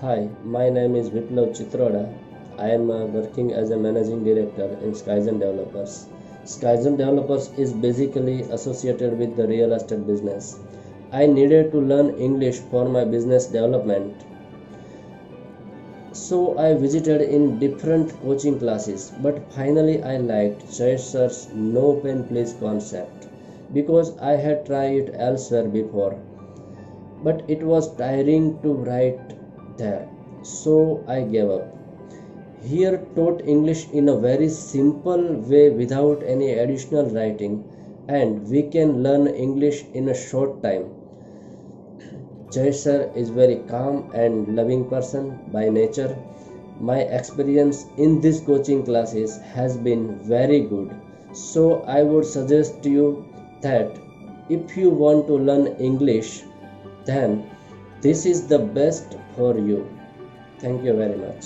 Hi, my name is Viplavbhai Chitroda. I am working as a managing director in Skyzen Developers. Skyzen Developers is basically associated with the real estate business. I needed to learn English for my business development. So I visited in different coaching classes, but finally I liked Jayesh sir's no pen please concept because I had tried it elsewhere before, but it was tiring to write there, so I gave up. Here taught English in a very simple way without any additional writing, and we can learn English in a short time. Jayesh sir is very calm and loving person by nature. My experience in these coaching classes has been very good. So I would suggest to you that if you want to learn English, then this is the best for you. Thank you very much.